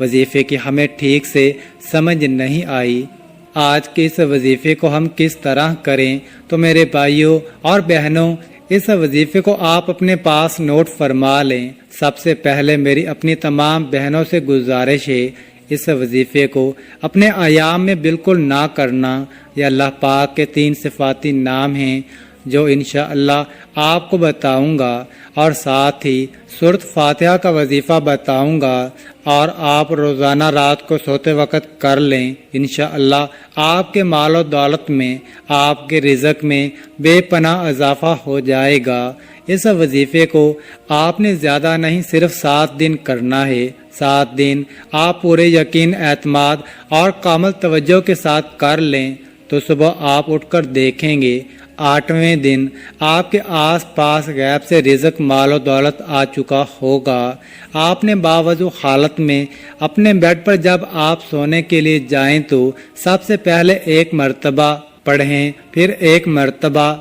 وظیفے کی ہمیں ٹھیک سے سمجھ نہیں آئی۔ آج کے اس وظیفے کو ہم کس طرح کریں؟ تو میرے بھائیوں اور بہنوں، اس وظیفے کو آپ اپنے پاس نوٹ فرما لیں۔ سب سے پہلے میری اپنی تمام بہنوں سے گزارش ہے، اس وظیفے کو اپنے ایام میں بالکل نہ کرنا۔ یہ اللہ پاک کے 3 صفاتی نام ہیں جو انشاءاللہ آپ کو بتاؤں گا، اور ساتھ ہی سورۃ فاتحہ کا وظیفہ بتاؤں گا، اور آپ روزانہ رات کو سوتے وقت کر لیں۔ انشاءاللہ آپ کے مال و دولت میں، آپ کے رزق میں بے پناہ اضافہ ہو جائے گا۔ اس وظیفے کو آپ نے زیادہ نہیں، صرف 7 دن کرنا ہے۔ 7 دن آپ پورے یقین، اعتماد اور کامل توجہ کے ساتھ کر لیں تو صبح آپ اٹھ کر دیکھیں گے 8ویں دن آپ کے آس پاس غیب سے رزق، مال و دولت آ چکا ہوگا۔ آپ نے باوضو حالت میں اپنے بیڈ پر جب آپ سونے کے لیے جائیں تو سب سے پہلے 1 مرتبہ پڑھیں، پھر 1 مرتبہ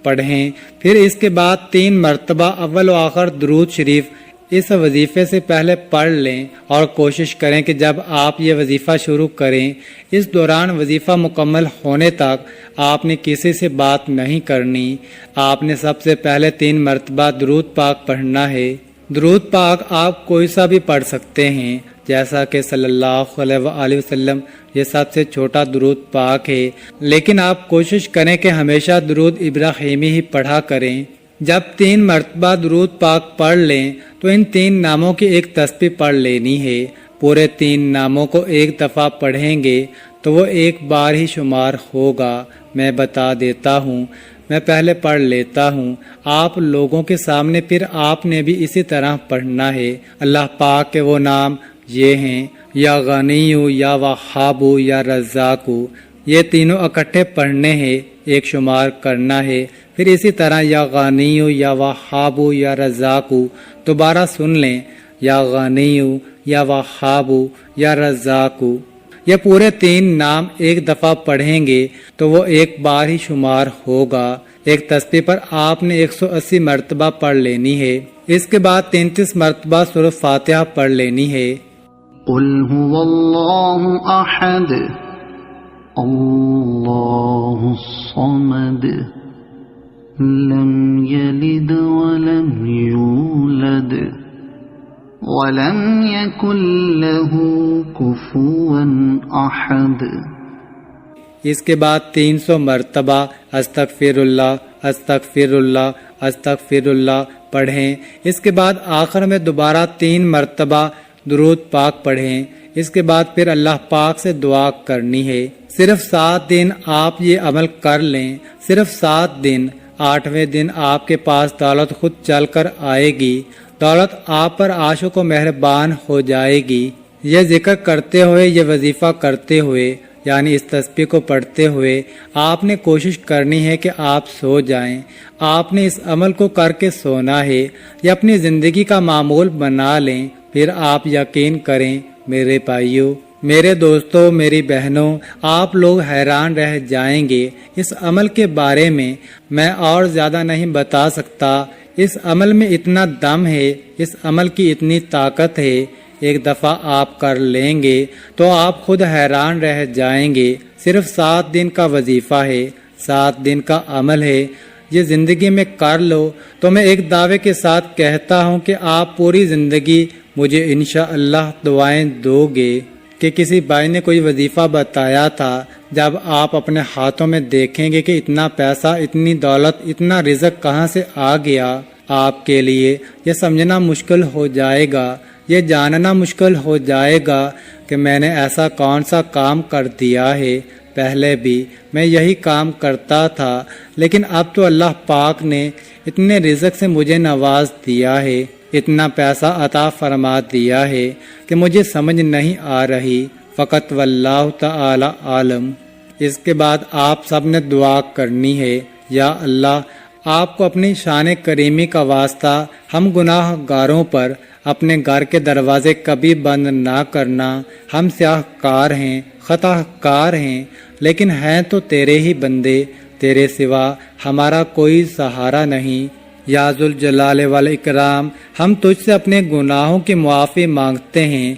پڑھیں، پھر اس کے بعد 3 مرتبہ اول و آخر درود شریف اس وظیفے سے پہلے پڑھ لیں، اور کوشش کریں کہ جب آپ یہ وظیفہ شروع کریں، اس دوران وظیفہ مکمل ہونے تک آپ نے کسی سے بات نہیں کرنی۔ آپ نے سب سے پہلے 3 مرتبہ درود پاک پڑھنا ہے۔ درود پاک آپ کوئی سا بھی پڑھ سکتے ہیں، جیسا کہ صلی اللہ علیہ وآلہ وسلم یہ سب سے چھوٹا درود پاک ہے، لیکن آپ کوشش کریں کہ ہمیشہ درود ابراہیمی ہی پڑھا کریں۔ جب 3 مرتبہ درود پاک پڑھ لیں تو ان 3 ناموں کی ایک تسبیح پڑھ لینی ہے۔ پورے 3 ناموں کو ایک دفعہ پڑھیں گے تو وہ ایک بار ہی شمار ہوگا۔ میں بتا دیتا ہوں، میں پہلے پڑھ لیتا ہوں آپ لوگوں کے سامنے، پھر آپ نے بھی اسی طرح پڑھنا ہے۔ اللہ پاک کے وہ نام یہ ہیں، یا غنیو، یا وہابو، یا رزاقو۔ یہ تینوں اکٹھے پڑھنے ہیں، ایک شمار کرنا ہے۔ پھر اسی طرح یا غنیو، یا وہابو، یا رزاقو دوبارہ سن لیں، یا غنیو، یا وہابو، یا رزاقو۔ یہ پورے 3 نام ایک دفعہ پڑھیں گے تو وہ ایک بار ہی شمار ہوگا۔ ایک تسبیح پر آپ نے 180 مرتبہ پڑھ لینی ہے۔ اس کے بعد 33 مرتبہ سورۃ فاتحہ پڑھ لینی ہے۔ قل هو اللہ احد اللہ الصمد لم یلد ولم یولد وَلَمْ يَكُنْ لَهُ كُفُوًا أَحَدٌ۔ اس کے بعد 300 مرتبہ استغفر اللہ، استغفر اللہ، استغفر اللہ پڑھیں۔ اس کے بعد آخر میں دوبارہ 3 مرتبہ درود پاک پڑھیں۔ اس کے بعد پھر اللہ پاک سے دعا کرنی ہے۔ صرف 7 دن آپ یہ عمل کر لیں، صرف 7 دن۔ 8ویں دن آپ کے پاس دولت خود چل کر آئے گی، دولت آپ پر عاشق و مہربان ہو جائے گی۔ یہ ذکر کرتے ہوئے، یہ وظیفہ کرتے ہوئے، یعنی اس تسبیح کو پڑھتے ہوئے آپ نے کوشش کرنی ہے کہ آپ سو جائیں۔ آپ نے اس عمل کو کر کے سونا ہے، یہ اپنی زندگی کا معمول بنا لیں۔ پھر آپ یقین کریں میرے بھائیوں، میرے دوستوں، میری بہنوں، آپ لوگ حیران رہ جائیں گے اس عمل کے بارے میں اور زیادہ نہیں بتا سکتا۔ اس عمل میں اتنا دم ہے، اس عمل کی اتنی طاقت ہے، ایک دفعہ آپ کر لیں گے تو آپ خود حیران رہ جائیں گے۔ صرف 7 دن کا وظیفہ ہے، 7 دن کا عمل ہے، یہ زندگی میں کر لو تو میں ایک دعوے کے ساتھ کہتا ہوں کہ آپ پوری زندگی مجھے انشاءاللہ دعائیں دو گے۔ کہ کسی بھائی نے کوئی وظیفہ بتایا تھا، جب آپ اپنے ہاتھوں میں دیکھیں گے کہ اتنا پیسہ، اتنی دولت، اتنا رزق کہاں سے آ گیا، آپ کے لیے یہ سمجھنا مشکل ہو جائے گا، یہ جاننا مشکل ہو جائے گا کہ میں نے ایسا کون سا کام کر دیا ہے۔ پہلے بھی میں یہی کام کرتا تھا، لیکن اب تو اللہ پاک نے اتنے رزق سے مجھے نواز دیا ہے، اتنا پیسہ عطا فرما دیا ہے کہ مجھے سمجھ نہیں آ رہی۔ فقط واللہ تعالی عالم۔ اس کے بعد آپ سب نے دعا کرنی ہے، یا اللہ آپ کو اپنی شان کریمی کا واسطہ ہم گناہ گاروں پر اپنے گھر کے دروازے کبھی بند نہ کرنا۔ ہم سیاہ کار ہیں، خطا کار ہیں، لیکن ہیں تو تیرے ہی بندے، تیرے سوا ہمارا کوئی سہارا نہیں۔ یا ذوالجلال والاکرام، ہم تجھ سے اپنے گناہوں کی معافی مانگتے ہیں،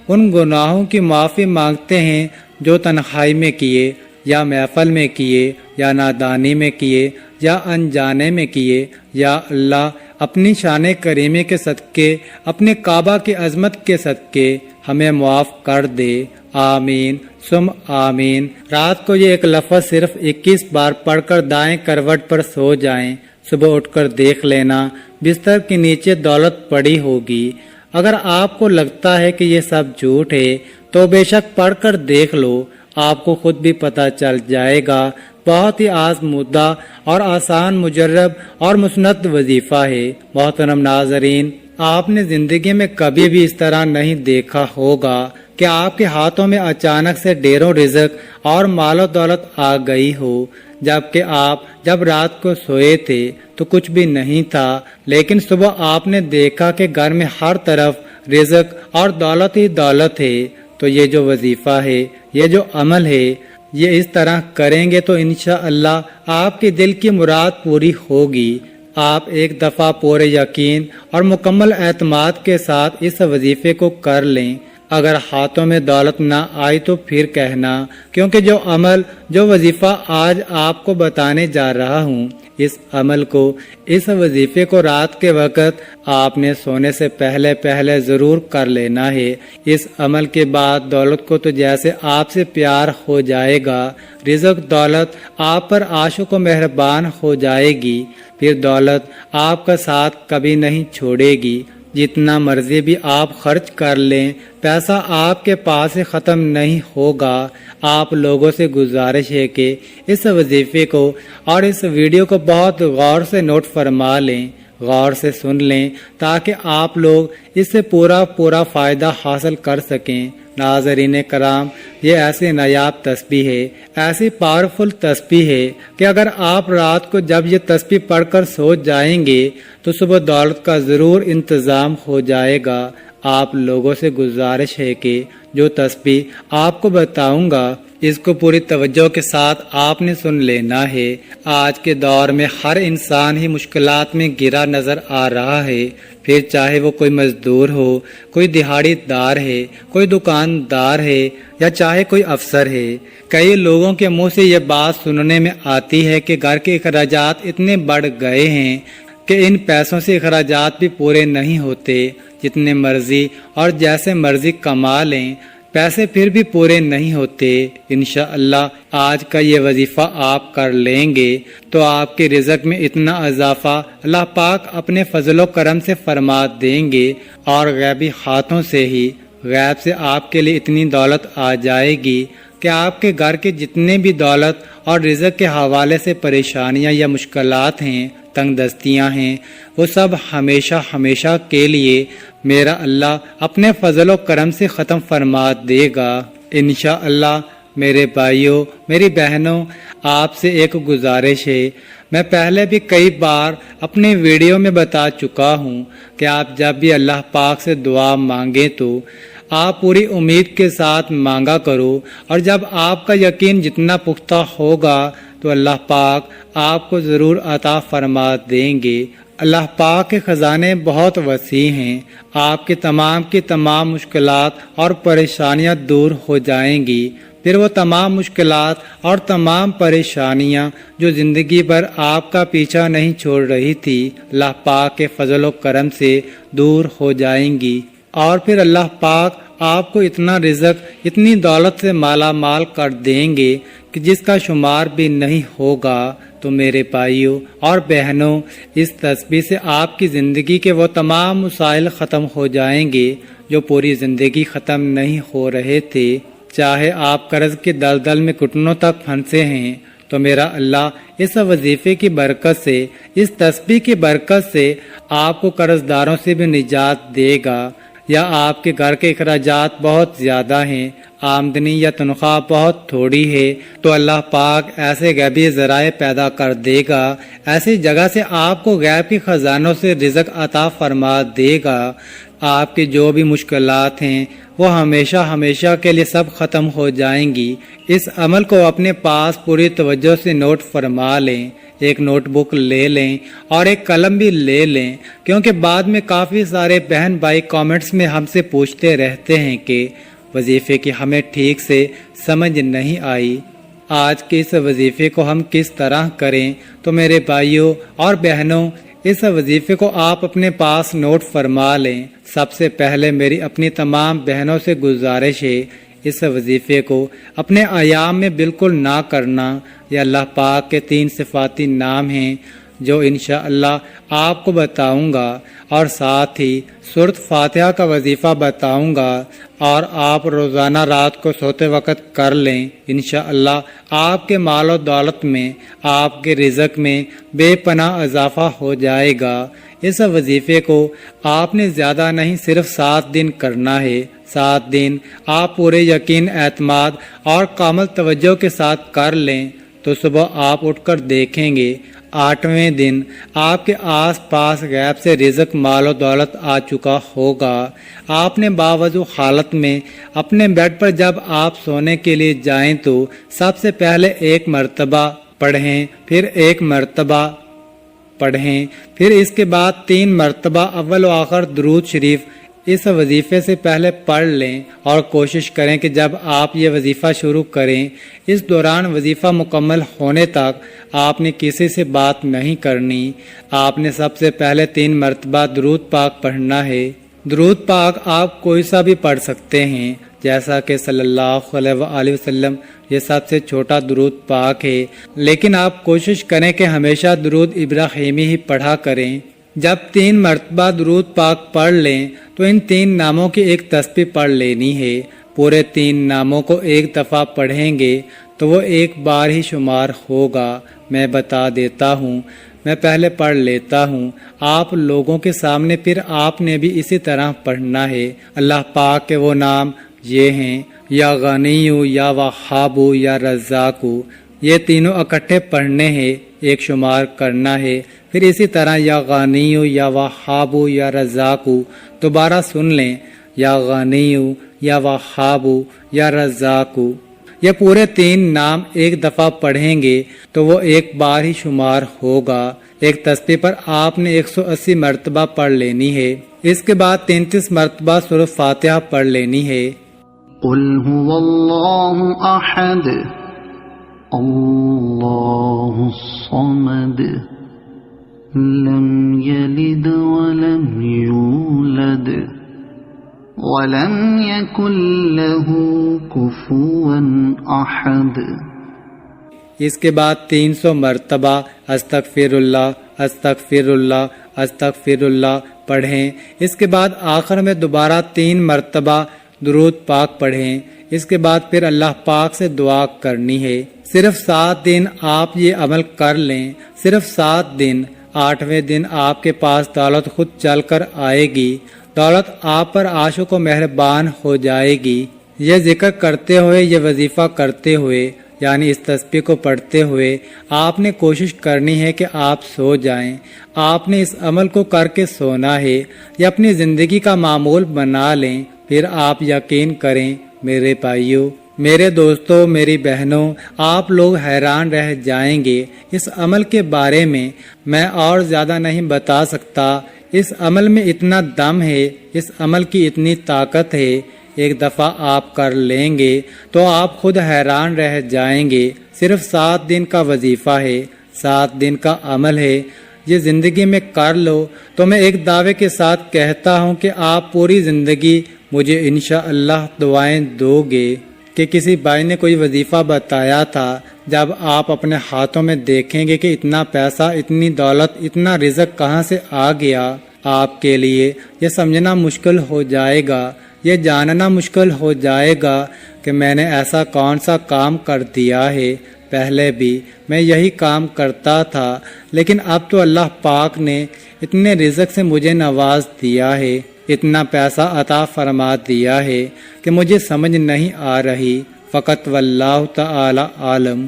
ان گناہوں کی معافی مانگتے ہیں جو تنہائی میں کیے یا محفل میں کیے یا نادانی میں کیے یا انجانے میں کیے۔ یا اللہ اپنی شان کریمے کے صدقے، اپنے کعبہ کی عظمت کے صدقے ہمیں معاف کر دے، آمین ثم آمین۔ رات کو یہ ایک لفظ صرف 21 بار پڑھ کر دائیں کروٹ پر سو جائیں، صبح اٹھ کر دیکھ لینا بستر کے نیچے دولت پڑی ہوگی۔ اگر آپ کو لگتا ہے کہ یہ سب جھوٹ ہے تو بے شک پڑھ کر دیکھ لو، آپ کو خود بھی پتہ چل جائے گا۔ بہت ہی آزمودہ اور آسان، مجرب اور مسند وظیفہ ہے۔ محترم ناظرین، آپ نے زندگی میں کبھی بھی اس طرح نہیں دیکھا ہوگا کہ آپ کے ہاتھوں میں اچانک سے ڈھیروں رزق اور مال و دولت آ گئی ہو، جبکہ آپ جب رات کو سوئے تھے تو کچھ بھی نہیں تھا، لیکن صبح آپ نے دیکھا کہ گھر میں ہر طرف رزق اور دولت ہی دولت ہے۔ تو یہ جو وظیفہ ہے، یہ جو عمل ہے، یہ اس طرح کریں گے تو انشاءاللہ آپ کی دل کی مراد پوری ہوگی۔ آپ ایک دفعہ پورے یقین اور مکمل اعتماد کے ساتھ اس وظیفے کو کر لیں۔ اگر ہاتھوں میں دولت نہ آئی تو پھر کہنا، کیونکہ جو عمل، جو وظیفہ آج آپ کو بتانے جا رہا ہوں، اس عمل کو، اس وظیفے کو رات کے وقت آپ نے سونے سے پہلے ضرور کر لینا ہے۔ اس عمل کے بعد دولت کو تو جیسے آپ سے پیار ہو جائے گا، رزق دولت آپ پر عاشق و مہربان ہو جائے گی، پھر دولت آپ کا ساتھ کبھی نہیں چھوڑے گی۔ جتنا مرضی بھی آپ خرچ کر لیں، پیسہ آپ کے پاس سے ختم نہیں ہوگا۔ آپ لوگوں سے گزارش ہے کہ اس وظیفے کو اور اس ویڈیو کو بہت غور سے نوٹ فرما لیں، غور سے سن لیں، تاکہ آپ لوگ اس سے پورا فائدہ حاصل کر سکیں۔ ناظرین کرام، یہ ایسی نایاب تسبیح ہے، ایسی پاورفل تسبیح ہے کہ اگر آپ رات کو جب یہ تسبیح پڑھ کر سو جائیں گے تو صبح دولت کا ضرور انتظام ہو جائے گا۔ آپ لوگوں سے گزارش ہے کہ جو تسبیح آپ کو بتاؤں گا، اس کو پوری توجہ کے ساتھ آپ نے سن لینا ہے۔ آج کے دور میں ہر انسان ہی مشکلات میں گرا نظر آ رہا ہے، پھر چاہے وہ کوئی مزدور ہو، کوئی دہاڑی دار ہے، کوئی دکاندار ہے، یا چاہے کوئی افسر ہے۔ کئی لوگوں کے منہ سے یہ بات سننے میں آتی ہے کہ گھر کے اخراجات اتنے بڑھ گئے ہیں کہ ان پیسوں سے اخراجات بھی پورے نہیں ہوتے، جتنے مرضی اور جیسے مرضی کما لیں، پیسے پھر بھی پورے نہیں ہوتے۔ انشاءاللہ آج کا یہ وظیفہ آپ کر لیں گے تو آپ کے رزق میں اتنا اضافہ اللہ پاک اپنے فضل و کرم سے فرما دیں گے، اور غیبی ہاتھوں سے ہی غیب سے آپ کے لیے اتنی دولت آ جائے گی کہ آپ کے گھر کے جتنے بھی دولت اور رزق کے حوالے سے پریشانیاں یا مشکلات ہیں، تنگ دستیاں ہیں، وہ سب ہمیشہ کے لیے میرا اللہ اپنے فضل و کرم سے ختم فرما دے گا انشاءاللہ۔ میرے بھائیوں، میری بہنوں، آپ سے ایک گزارش ہے، میں پہلے بھی کئی بار اپنے ویڈیو میں بتا چکا ہوں کہ آپ جب بھی اللہ پاک سے دعا مانگیں تو آپ پوری امید کے ساتھ مانگا کرو، اور جب آپ کا یقین جتنا پختہ ہوگا تو اللہ پاک آپ کو ضرور عطا فرما دیں گے۔ اللہ پاک کے خزانے بہت وسیع ہیں، آپ کی تمام مشکلات اور پریشانیاں دور ہو جائیں گی، پھر وہ تمام مشکلات اور تمام پریشانیاں جو زندگی بھر آپ کا پیچھا نہیں چھوڑ رہی تھی، اللہ پاک کے فضل و کرم سے دور ہو جائیں گی، اور پھر اللہ پاک آپ کو اتنا رزق، اتنی دولت سے مالا مال کر دیں گے کہ جس کا شمار بھی نہیں ہوگا۔ تو میرے بھائیوں اور بہنوں، اس تسبیح سے آپ کی زندگی کے وہ تمام مسائل ختم ہو جائیں گے جو پوری زندگی ختم نہیں ہو رہے تھے۔ چاہے آپ قرض کے دلدل میں گھٹنوں تک پھنسے ہیں تو میرا اللہ اس وظیفے کی برکت سے، اس تسبیح کی برکت سے آپ کو قرض داروں سے بھی نجات دے گا۔ یا آپ کے گھر کے اخراجات بہت زیادہ ہیں، آمدنی یا تنخواہ بہت تھوڑی ہے، تو اللہ پاک ایسے غیبی ذرائع پیدا کر دے گا، ایسی جگہ سے آپ کو غیب کے خزانوں سے رزق عطا فرما دے گا آپ کی جو بھی مشکلات ہیں وہ ہمیشہ ہمیشہ کے لیے سب ختم ہو جائیں گی۔ اس عمل کو اپنے پاس پوری توجہ سے نوٹ فرما لیں، ایک نوٹ بک لے لیں اور ایک قلم بھی لے لیں، کیونکہ بعد میں کافی سارے بہن بھائی کامنٹس میں ہم سے پوچھتے رہتے ہیں کہ وظیفے کی ہمیں ٹھیک سے سمجھ نہیں آئی، آج کے اس وظیفے کو ہم کس طرح کریں۔ تو میرے بھائیوں اور بہنوں، اس وظیفے کو آپ اپنے پاس نوٹ فرما لیں۔ سب سے پہلے میری اپنی تمام بہنوں سے گزارش ہے، اس وظیفے کو اپنے ایام میں بالکل نہ کرنا۔ یہ اللہ پاک کے 3 صفاتی نام ہیں جو انشاءاللہ آپ کو بتاؤں گا، اور ساتھ ہی سورۃ فاتحہ کا وظیفہ بتاؤں گا، اور آپ روزانہ رات کو سوتے وقت کر لیں۔ انشاءاللہ آپ کے مال و دولت میں، آپ کے رزق میں بے پناہ اضافہ ہو جائے گا۔ اس وظیفے کو آپ نے زیادہ نہیں، صرف 7 دن کرنا ہے۔ 7 دن آپ پورے یقین، اعتماد اور کامل توجہ کے ساتھ کر لیں تو صبح آپ اٹھ کر دیکھیں گے 8ویں دن آپ کے آس پاس غیب سے رزق، مال و دولت آ چکا ہوگا۔ آپ نے باوضو حالت میں اپنے بیڈ پر جب آپ سونے کے لیے جائیں تو سب سے پہلے 1 مرتبہ پڑھیں، پھر 1 مرتبہ پڑھیں، پھر اس کے بعد 3 مرتبہ اول و آخر درود شریف اس وظیفے سے پہلے پڑھ لیں، اور کوشش کریں کہ جب آپ یہ وظیفہ شروع کریں، اس دوران وظیفہ مکمل ہونے تک آپ نے کسی سے بات نہیں کرنی۔ آپ نے سب سے پہلے 3 مرتبہ درود پاک پڑھنا ہے۔ درود پاک آپ کوئی سا بھی پڑھ سکتے ہیں، جیسا کہ صلی اللہ علیہ وآلہ وسلم یہ سب سے چھوٹا درود پاک ہے، لیکن آپ کوشش کریں کہ ہمیشہ درود ابراہیمی ہی پڑھا کریں۔ جب 3 مرتبہ درود پاک پڑھ لیں تو ان 3 ناموں کی ایک تسبیح پڑھ لینی ہے۔ پورے 3 ناموں کو ایک دفعہ پڑھیں گے تو وہ ایک بار ہی شمار ہوگا۔ میں بتا دیتا ہوں، میں پہلے پڑھ لیتا ہوں آپ لوگوں کے سامنے، پھر آپ نے بھی اسی طرح پڑھنا ہے۔ اللہ پاک کے وہ نام یہ ہیں، یا غنیو، یا وہابو، یا رزاقو۔ یہ تینوں اکٹھے پڑھنے ہیں، ایک شمار کرنا ہے۔ پھر اسی طرح یا غنیو، یا وہابو، یا رزاقو۔ دوبارہ سن لیں، یا غنیو، یا وہابو، یا رزاقو۔ یہ پورے 3 نام ایک دفعہ پڑھیں گے تو وہ ایک بار ہی شمار ہوگا۔ ایک تسبیح پر آپ نے 180 مرتبہ پڑھ لینی ہے۔ اس کے بعد 33 مرتبہ سورۃ فاتحہ پڑھ لینی ہے۔ قل هو اللہ احد اللہ الصمد لم یلد ولم یولد ولم یکن له کفوا احد۔ اس کے بعد 300 مرتبہ استغفر اللہ، استغفر اللہ، استغفر اللہ پڑھیں۔ اس کے بعد آخر میں دوبارہ 3 مرتبہ درود پاک پڑھیں۔ اس کے بعد پھر اللہ پاک سے دعا کرنی ہے۔ صرف 7 دن آپ یہ عمل کر لیں، صرف 7 دن۔ 8ویں دن آپ کے پاس دولت خود چل کر آئے گی، دولت آپ پر عاشق و مہربان ہو جائے گی۔ یہ ذکر کرتے ہوئے، یہ وظیفہ کرتے ہوئے، یعنی اس تسبیح کو پڑھتے ہوئے آپ نے کوشش کرنی ہے کہ آپ سو جائیں۔ آپ نے اس عمل کو کر کے سونا ہے، یہ اپنی زندگی کا معمول بنا لیں۔ پھر آپ یقین کریں میرے بھائیوں، میرے دوستوں، میری بہنوں، آپ لوگ حیران رہ جائیں گے اس عمل کے بارے میں۔ میں اور زیادہ نہیں بتا سکتا، اس عمل میں اتنا دم ہے، اس عمل کی اتنی طاقت ہے۔ ایک دفعہ آپ کر لیں گے تو آپ خود حیران رہ جائیں گے۔ صرف 7 دن کا وظیفہ ہے، 7 دن کا عمل ہے، یہ زندگی میں کر لو تو میں ایک دعوے کے ساتھ کہتا ہوں کہ آپ پوری زندگی مجھے انشاءاللہ دعائیں دو گے۔ کہ کسی بھائی نے کوئی وظیفہ بتایا تھا، جب آپ اپنے ہاتھوں میں دیکھیں گے کہ اتنا پیسہ، اتنی دولت، اتنا رزق کہاں سے آ گیا، آپ کے لیے یہ سمجھنا مشکل ہو جائے گا، یہ جاننا مشکل ہو جائے گا کہ میں نے ایسا کون سا کام کر دیا ہے۔ پہلے بھی میں یہی کام کرتا تھا، لیکن اب تو اللہ پاک نے اتنے رزق سے مجھے نواز دیا ہے، اتنا پیسہ عطا فرما دیا ہے کہ مجھے سمجھ نہیں آ رہی۔ فقط واللہ تعالی عالم۔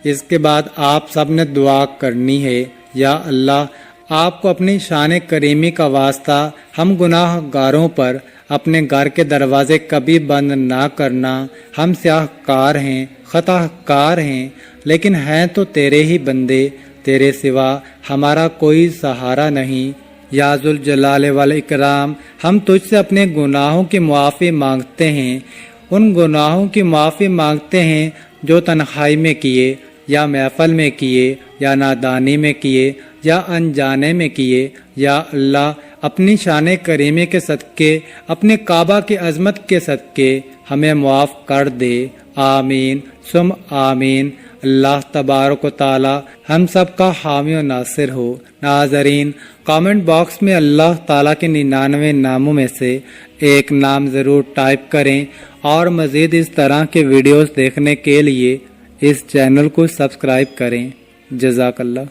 اس کے بعد آپ سب نے دعا کرنی ہے، یا اللہ آپ کو اپنی شان کریمی کا واسطہ ہم گناہ گاروں پر اپنے گھر کے دروازے کبھی بند نہ کرنا۔ ہم سیاہ کار ہیں، خطا کار ہیں، لیکن ہیں تو تیرے ہی بندے، تیرے سوا ہمارا کوئی سہارا نہیں۔ یا ذوالجلال والاکرام، ہم تجھ سے اپنے گناہوں کی معافی مانگتے ہیں، ان گناہوں کی معافی مانگتے ہیں جو تنہائی میں کیے، یا محفل میں کیے، یا نادانی میں کیے، یا انجانے میں کیے۔ یا اللہ، اپنی شان کریمی کے صدقے، اپنے کعبہ کی عظمت کے صدقے ہمیں معاف کر دے۔ آمین ثم آمین۔ اللہ تبارک و تعالی ہم سب کا حامی و ناصر ہو۔ ناظرین، کامنٹ باکس میں اللہ تعالیٰ کے 99 ناموں میں سے ایک نام ضرور ٹائپ کریں، اور مزید اس طرح کے ویڈیوز دیکھنے کے لیے اس چینل کو سبسکرائب کریں۔ جزاک اللہ۔